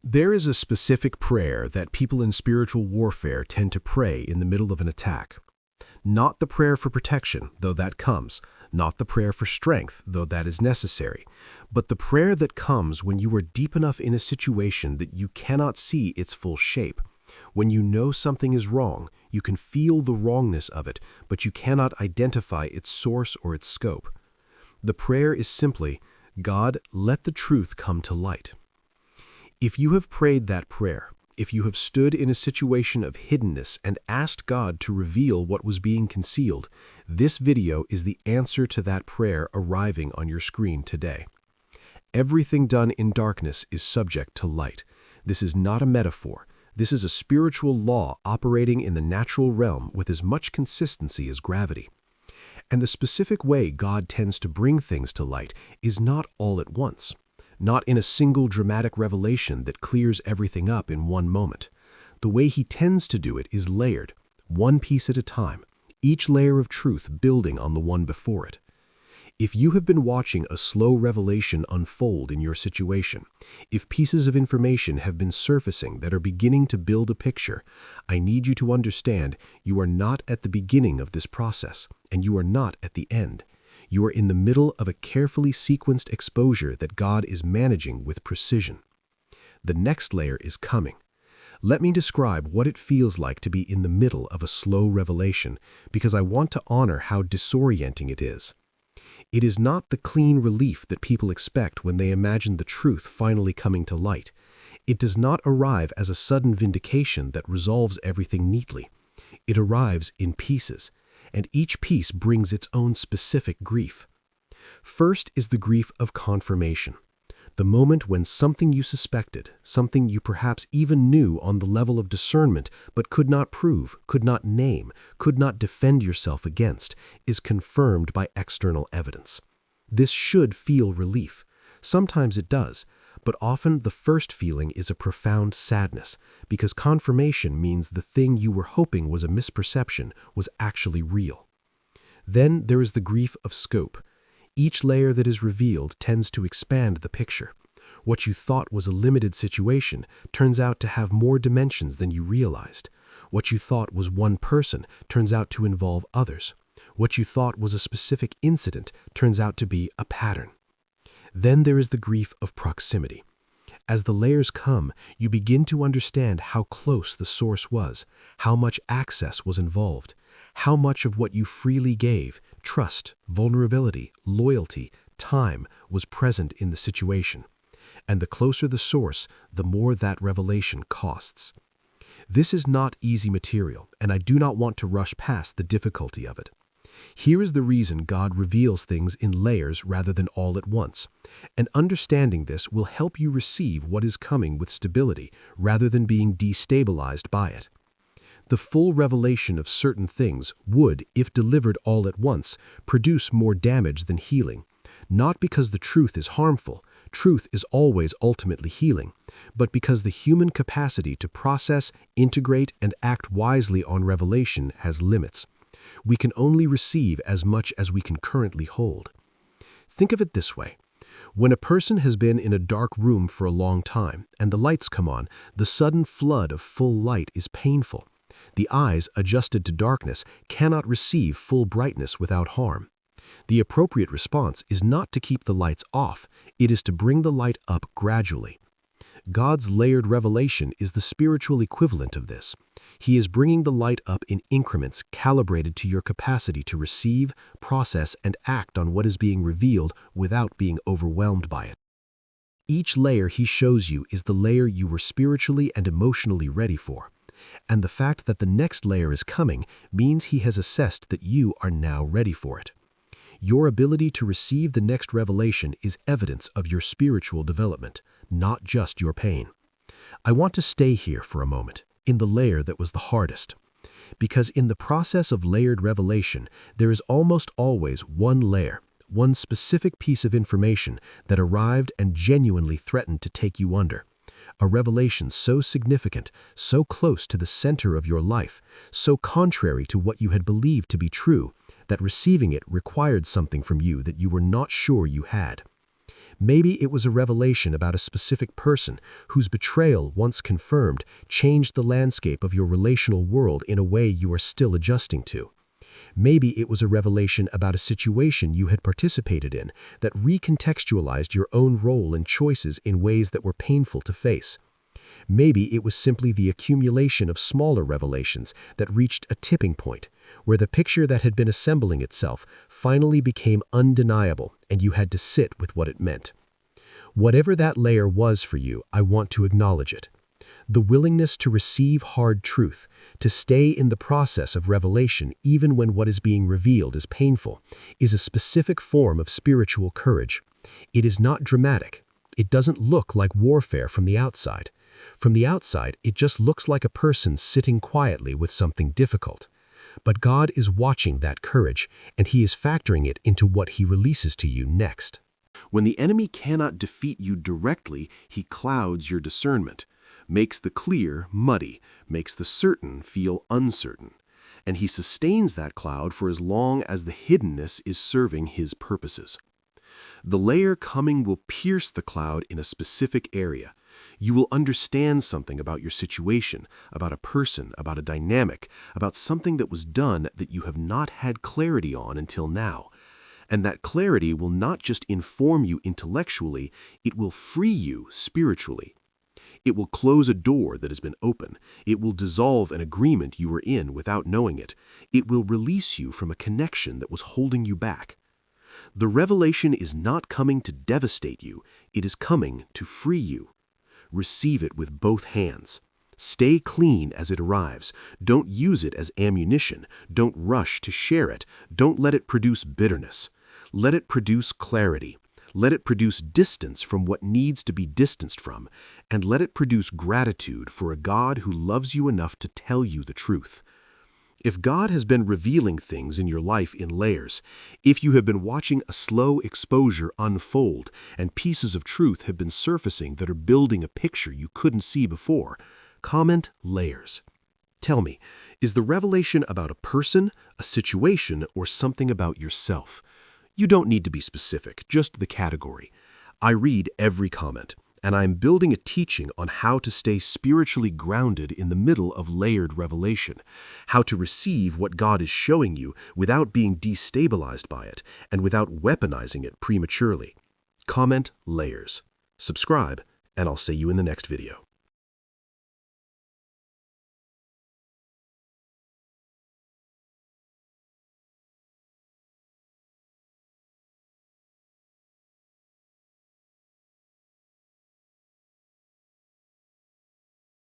There is a specific prayer that people in spiritual warfare tend to pray in the middle of an attack. Not the prayer for protection, though that comes, not the prayer for strength, though that is necessary, but the prayer that comes when you are deep enough in a situation that you cannot see its full shape. When you know something is wrong, you can feel the wrongness of it, but you cannot identify its source or its scope. The prayer is simply, God, let the truth come to light. If you have prayed that prayer, if you have stood in a situation of hiddenness and asked God to reveal what was being concealed, this video is the answer to that prayer arriving on your screen today. Everything done in darkness is subject to light. This is not a metaphor. This is a spiritual law operating in the natural realm with as much consistency as gravity. And the specific way God tends to bring things to light is not all at once. Not in a single dramatic revelation that clears everything up in one moment. The way he tends to do it is layered, one piece at a time, each layer of truth building on the one before it. If you have been watching a slow revelation unfold in your situation, if pieces of information have been surfacing that are beginning to build a picture, I need you to understand you are not at the beginning of this process, and you are not at the end. You are in the middle of a carefully sequenced exposure that God is managing with precision. The next layer is coming. Let me describe what it feels like to be in the middle of a slow revelation, because I want to honor how disorienting it is. It is not the clean relief that people expect when they imagine the truth finally coming to light. It does not arrive as a sudden vindication that resolves everything neatly. It arrives in pieces, and each piece brings its own specific grief. First is the grief of confirmation, the moment when something you suspected, something you perhaps even knew on the level of discernment but could not prove, could not name, could not defend yourself against, is confirmed by external evidence. This should feel relief. Sometimes it does, but often the first feeling is a profound sadness, because confirmation means the thing you were hoping was a misperception was actually real. Then there is the grief of scope. Each layer that is revealed tends to expand the picture. What you thought was a limited situation turns out to have more dimensions than you realized. What you thought was one person turns out to involve others. What you thought was a specific incident turns out to be a pattern. Then there is the grief of proximity. As the layers come, you begin to understand how close the source was, how much access was involved, how much of what you freely gave, trust, vulnerability, loyalty, time, was present in the situation. And the closer the source, the more that revelation costs. This is not easy material, and I do not want to rush past the difficulty of it. Here is the reason God reveals things in layers rather than all at once, and understanding this will help you receive what is coming with stability rather than being destabilized by it. The full revelation of certain things would, if delivered all at once, produce more damage than healing, not because the truth is harmful. Truth is always ultimately healing, but because the human capacity to process, integrate, and act wisely on revelation has limits. We can only receive as much as we can currently hold. Think of it this way. When a person has been in a dark room for a long time and the lights come on, the sudden flood of full light is painful. The eyes, adjusted to darkness, cannot receive full brightness without harm. The appropriate response is not to keep the lights off, it is to bring the light up gradually. God's layered revelation is the spiritual equivalent of this. He is bringing the light up in increments calibrated to your capacity to receive, process, and act on what is being revealed without being overwhelmed by it. Each layer he shows you is the layer you were spiritually and emotionally ready for. And the fact that the next layer is coming means he has assessed that you are now ready for it. Your ability to receive the next revelation is evidence of your spiritual development, not just your pain. I want to stay here for a moment, in the layer that was the hardest. Because in the process of layered revelation, there is almost always one layer, one specific piece of information that arrived and genuinely threatened to take you under. A revelation so significant, so close to the center of your life, so contrary to what you had believed to be true, that receiving it required something from you that you were not sure you had. Maybe it was a revelation about a specific person whose betrayal, once confirmed, changed the landscape of your relational world in a way you are still adjusting to. Maybe it was a revelation about a situation you had participated in that recontextualized your own role and choices in ways that were painful to face. Maybe it was simply the accumulation of smaller revelations that reached a tipping point, where the picture that had been assembling itself finally became undeniable and you had to sit with what it meant. Whatever that layer was for you, I want to acknowledge it. The willingness to receive hard truth, to stay in the process of revelation even when what is being revealed is painful, is a specific form of spiritual courage. It is not dramatic. It doesn't look like warfare from the outside. From the outside, it just looks like a person sitting quietly with something difficult. But God is watching that courage, and He is factoring it into what He releases to you next. When the enemy cannot defeat you directly, he clouds your discernment, makes the clear muddy, makes the certain feel uncertain. And he sustains that cloud for as long as the hiddenness is serving his purposes. The layer coming will pierce the cloud in a specific area. You will understand something about your situation, about a person, about a dynamic, about something that was done that you have not had clarity on until now. And that clarity will not just inform you intellectually, it will free you spiritually. It will close a door that has been open. It will dissolve an agreement you were in without knowing it. It will release you from a connection that was holding you back. The revelation is not coming to devastate you. It is coming to free you. Receive it with both hands. Stay clean as it arrives. Don't use it as ammunition. Don't rush to share it. Don't let it produce bitterness. Let it produce clarity. Let it produce distance from what needs to be distanced from, and let it produce gratitude for a God who loves you enough to tell you the truth. If God has been revealing things in your life in layers, if you have been watching a slow exposure unfold and pieces of truth have been surfacing that are building a picture you couldn't see before, comment layers. Tell me, is the revelation about a person, a situation, or something about yourself? You don't need to be specific, just the category. I read every comment, and I'm building a teaching on how to stay spiritually grounded in the middle of layered revelation, how to receive what God is showing you without being destabilized by it and without weaponizing it prematurely. Comment layers. Subscribe, and I'll see you in the next video.